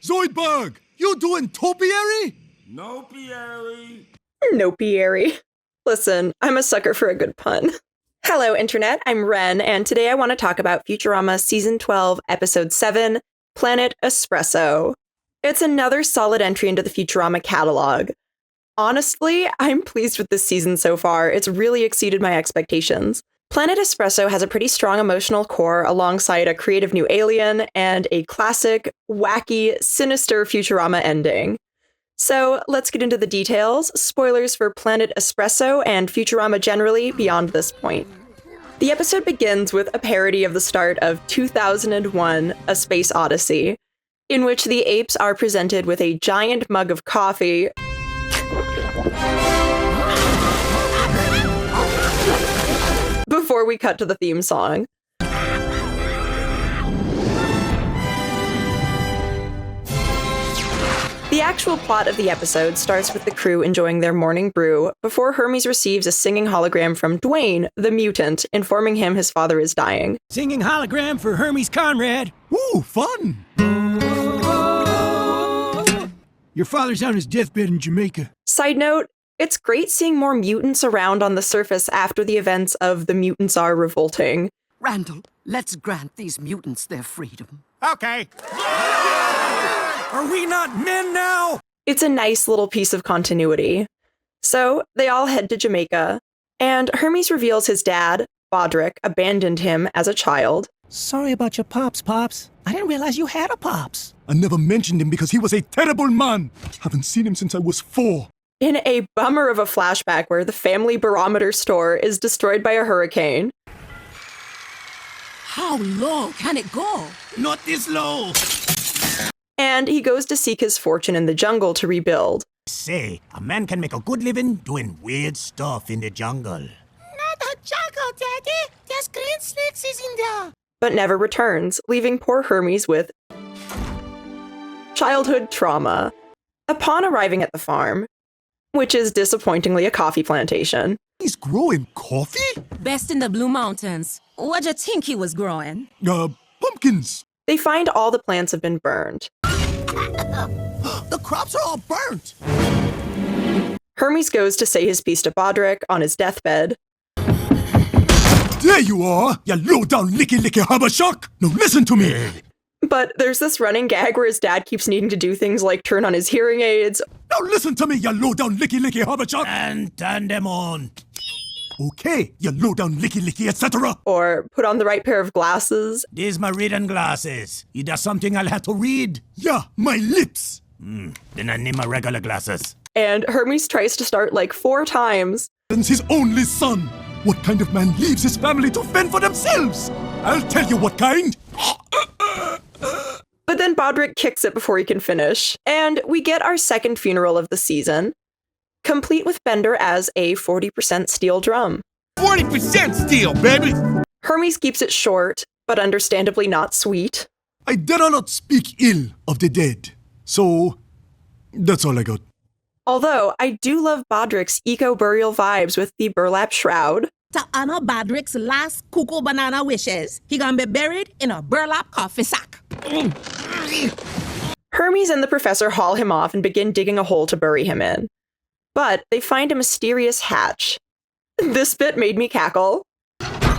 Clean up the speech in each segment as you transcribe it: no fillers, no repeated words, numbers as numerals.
Zoidberg, you doing topiary? Nopiary. Nopiary. Listen, I'm a sucker for a good pun. Hello, Internet. I'm Ren, and today I want to talk about Futurama Season 12, Episode 7, Planet Espresso. It's another solid entry into the Futurama catalog. Honestly, I'm pleased with this season so far. It's really exceeded my expectations. Planet Espresso has a pretty strong emotional core alongside a creative new alien and a classic, wacky, sinister Futurama ending. So let's get into the details. Spoilers for Planet Espresso and Futurama generally beyond this point. The episode begins with a parody of the start of 2001: A Space Odyssey, in which the apes are presented with a giant mug of coffee before we cut to the theme song. The actual plot of the episode starts with the crew enjoying their morning brew before Hermes receives a singing hologram from Dwayne, the mutant, informing him his father is dying. Singing hologram for Hermes Conrad. Ooh, fun! Your father's on his deathbed in Jamaica. Side note, it's great seeing more mutants around on the surface after the events of The Mutants Are Revolting. Randall, let's grant these mutants their freedom. Okay. Are we not men now? It's a nice little piece of continuity. So, they all head to Jamaica, and Hermes reveals his dad, Bodrick, abandoned him as a child. Sorry about your pops, Pops. I didn't realize you had a Pops. I never mentioned him because he was a terrible man. Haven't seen him since I was 4. In a bummer of a flashback where the family barometer store is destroyed by a hurricane. How low can it go? Not this low. And he goes to seek his fortune in the jungle to rebuild. Say, a man can make a good living doing weird stuff in the jungle. Not a jungle, Daddy. There's green snakes in there. But never returns, leaving poor Hermes with childhood trauma. Upon arriving at the farm, which is disappointingly a coffee plantation. He's growing coffee? Best in the Blue Mountains. What'd you think he was growing? Pumpkins. They find all the plants have been burned. The crops are all burnt. Hermes goes to say his piece to Bodrick on his deathbed. There you are, you low-down licky-licky habashak. Now listen to me. But there's this running gag where his dad keeps needing to do things like turn on his hearing aids. Now listen to me, you low-down licky-licky habashak. And turn them on. Okay, you low-down licky-licky, etc. Or put on the right pair of glasses. These my reading glasses. Is there something I'll have to read? Yeah, my lips. Then I need my regular glasses. And Hermes tries to start like 4 times. And his only son. What kind of man leaves his family to fend for themselves? I'll tell you what kind. But then Bodrick kicks it before he can finish. And we get our second funeral of the season, complete with Bender as a 40% steel drum. 40% steel, baby. Hermes keeps it short, but understandably not sweet. I dare not speak ill of the dead. So, that's all I got. Although, I do love Bodrick's eco-burial vibes with the burlap shroud. To honor Badrick's last cuckoo banana wishes, he gonna be buried in a burlap coffee sack. Hermes and the professor haul him off and begin digging a hole to bury him in. But they find a mysterious hatch. This bit made me cackle.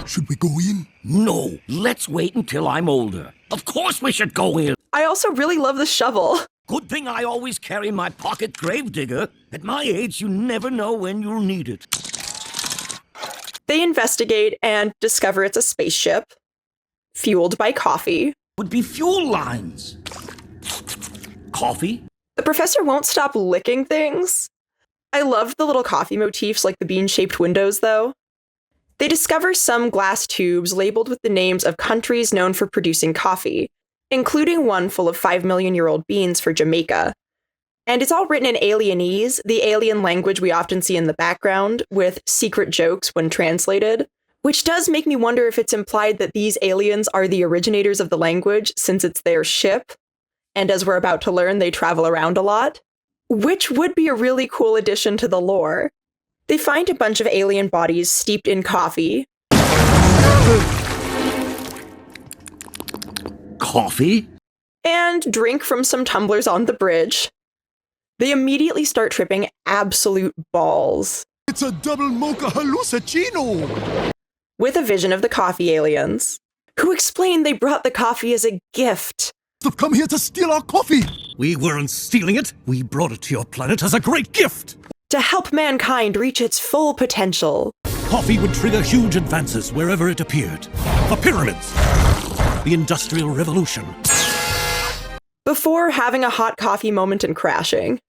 Should we go in? No, let's wait until I'm older. Of course we should go in. I also really love the shovel. Good thing I always carry my pocket gravedigger. At my age, you never know when you'll need it. They investigate and discover it's a spaceship, fueled by coffee. Would be fuel lines. Coffee? The professor won't stop licking things. I love the little coffee motifs like the bean-shaped windows, though. They discover some glass tubes labeled with the names of countries known for producing coffee, including one full of 5-million-year-old beans for Jamaica. And it's all written in alienese, the alien language we often see in the background, with secret jokes when translated, which does make me wonder if it's implied that these aliens are the originators of the language since it's their ship, and as we're about to learn, they travel around a lot, which would be a really cool addition to the lore. They find a bunch of alien bodies steeped in coffee. Coffee? and drink from some tumblers on the bridge. They immediately start tripping absolute balls It's a double mocha hallucino! with a vision of the coffee aliens, who explain they brought the coffee as a gift. They've come here to steal our coffee! We weren't stealing it. We brought it to your planet as a great gift. To help mankind reach its full potential. Coffee would trigger huge advances wherever it appeared. The pyramids. The Industrial Revolution. Before having a hot coffee moment and crashing.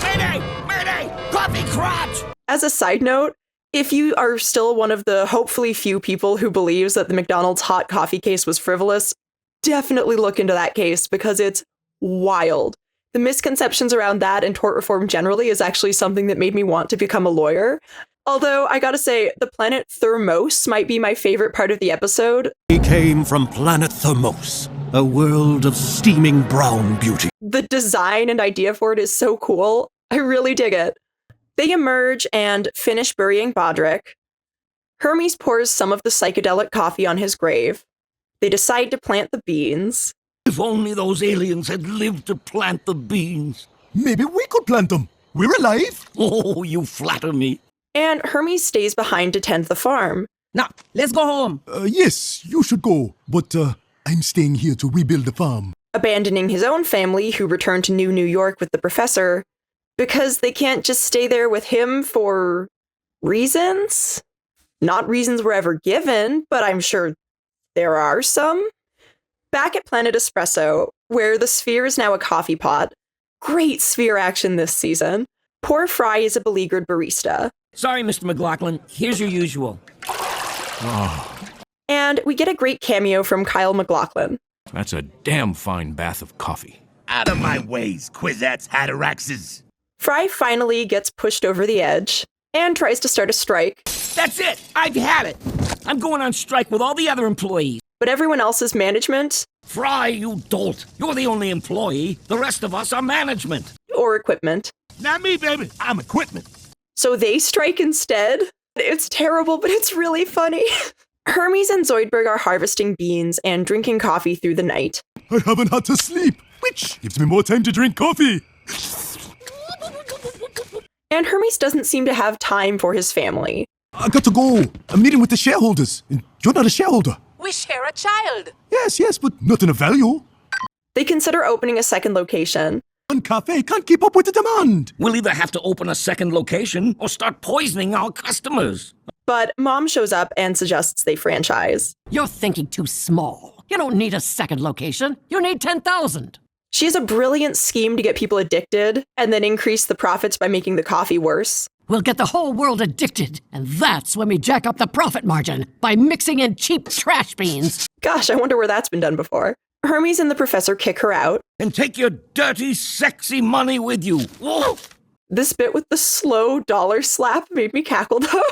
Mayday! Mayday! Coffee crotch! As a side note, if you are still one of the hopefully few people who believes that the McDonald's hot coffee case was frivolous, definitely look into that case because it's wild. The misconceptions around that and tort reform generally is actually something that made me want to become a lawyer. Although, I gotta say, the planet Thermos might be my favorite part of the episode. We came from planet Thermos, a world of steaming brown beauty. The design and idea for it is so cool. I really dig it. They emerge and finish burying Bodrick. Hermes pours some of the psychedelic coffee on his grave. They decide to plant the beans. If only those aliens had lived to plant the beans. Maybe we could plant them. We're alive. Oh, you flatter me. And Hermes stays behind to tend the farm. Now, let's go home. Yes, you should go. But, I'm staying here to rebuild the farm. Abandoning his own family, who return to New York with the professor, because they can't just stay there with him for reasons? Not reasons we're ever given, but I'm sure there are some. Back at Planet Espresso, where the sphere is now a coffee pot. Great sphere action this season. Poor Fry is a beleaguered barista. Sorry, Mr. McLaughlin. Here's your usual. And we get a great cameo from Kyle MacLachlan. That's a damn fine bath of coffee. Out of my ways, Quizettes, Hatteraxes. Fry finally gets pushed over the edge and tries to start a strike, That's it. I've had it. I'm going on strike with all the other employees. but everyone else's management Fry, you dolt. You're the only employee. The rest of us are management. or equipment. Not me, baby. I'm equipment. So they strike instead. It's terrible, but it's really funny. Hermes and Zoidberg are harvesting beans and drinking coffee through the night. I haven't had to sleep, which gives me more time to drink coffee. And Hermes doesn't seem to have time for his family. I got to go. I'm meeting with the shareholders. And you're not a shareholder. We share a child. Yes, but nothing of value. They consider opening a second location. One cafe can't keep up with the demand. We'll either have to open a second location or start poisoning our customers. But Mom shows up and suggests they franchise. You're thinking too small. You don't need a second location. You need 10,000. She has a brilliant scheme to get people addicted and then increase the profits by making the coffee worse. We'll get the whole world addicted, and that's when we jack up the profit margin by mixing in cheap trash beans. Gosh, I wonder where that's been done before. Hermes and the professor kick her out. And take your dirty, sexy money with you. Whoa! This bit with the slow dollar slap made me cackle though.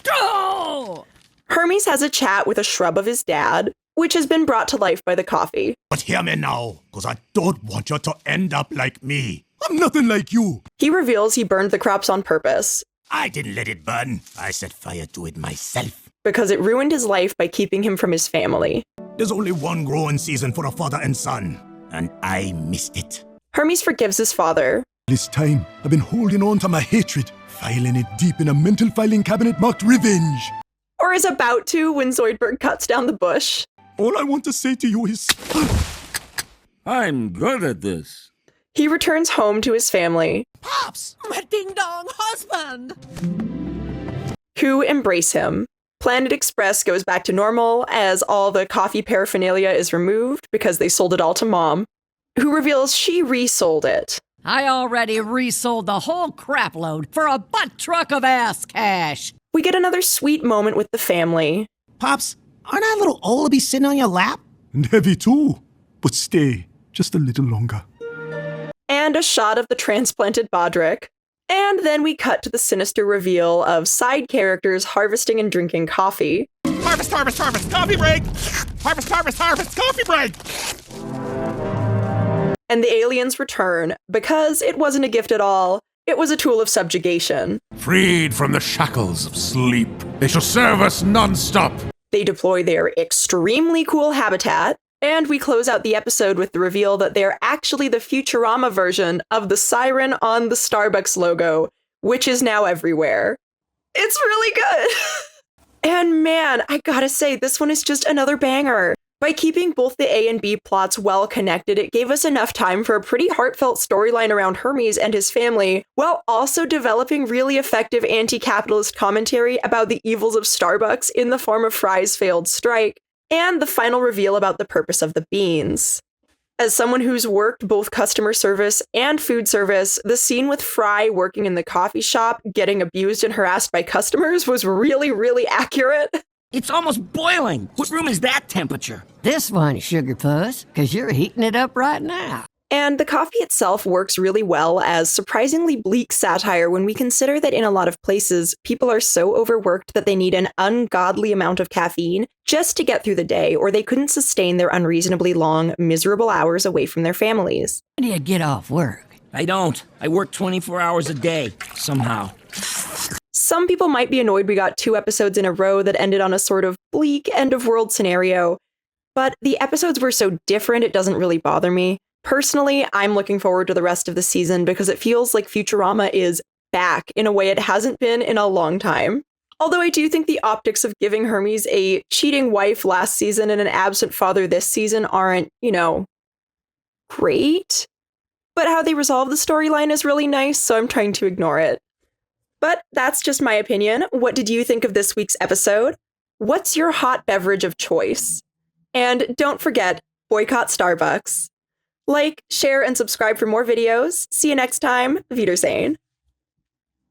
Oh! Hermes has a chat with a shrub of his dad, which has been brought to life by the coffee. But hear me now, because I don't want you to end up like me. I'm nothing like you. He reveals he burned the crops on purpose I didn't let it burn. I set fire to it myself. because it ruined his life by keeping him from his family. There's only one growing season for a father and son, and I missed it. Hermes forgives his father. This time, I've been holding on to my hatred, filing it deep in a mental filing cabinet marked revenge. Or is about to when Zoidberg cuts down the bush. All I want to say to you is... I'm good at this. He returns home to his family, Pops! My ding-dong husband! who embrace him. Planet Express goes back to normal as all the coffee paraphernalia is removed because they sold it all to Mom, who reveals she resold it. I already resold the whole crap load for a butt truck of ass cash. We get another sweet moment with the family. Pops, aren't I a little old to be sitting on your lap? And heavy too. But stay just a little longer. And a shot of the transplanted Bodrick. And then we cut to the sinister reveal of side characters harvesting and drinking coffee. Harvest, harvest, harvest, coffee break! Harvest, harvest, harvest, coffee break! And the aliens return because it wasn't a gift at all. It was a tool of subjugation. Freed from the shackles of sleep, they shall serve us non-stop. They deploy their extremely cool habitat, and we close out the episode with the reveal that they're actually the Futurama version of the siren on the Starbucks logo, which is now everywhere. It's really good. And man, I gotta say, this one is just another banger. By keeping both the A and B plots well connected, it gave us enough time for a pretty heartfelt storyline around Hermes and his family, while also developing really effective anti-capitalist commentary about the evils of Starbucks in the form of Fry's failed strike, and the final reveal about the purpose of the beans. As someone who's worked both customer service and food service, the scene with Fry working in the coffee shop, getting abused and harassed by customers was really, really accurate. It's almost boiling. What room is that temperature? This one, Sugar Puss, 'cause you're heating it up right now. And the coffee itself works really well as surprisingly bleak satire when we consider that in a lot of places, people are so overworked that they need an ungodly amount of caffeine just to get through the day, or they couldn't sustain their unreasonably long, miserable hours away from their families. When do you get off work? I don't. I work 24 hours a day, somehow. Some people might be annoyed we got 2 episodes in a row that ended on a sort of bleak end-of-world scenario, but the episodes were so different it doesn't really bother me. Personally, I'm looking forward to the rest of the season because it feels like Futurama is back in a way it hasn't been in a long time. Although I do think the optics of giving Hermes a cheating wife last season and an absent father this season aren't, great. But how they resolve the storyline is really nice, so I'm trying to ignore it. But that's just my opinion. What did you think of this week's episode? What's your hot beverage of choice? And don't forget, boycott Starbucks. Like, share, and subscribe for more videos. See you next time. Wiedersehen.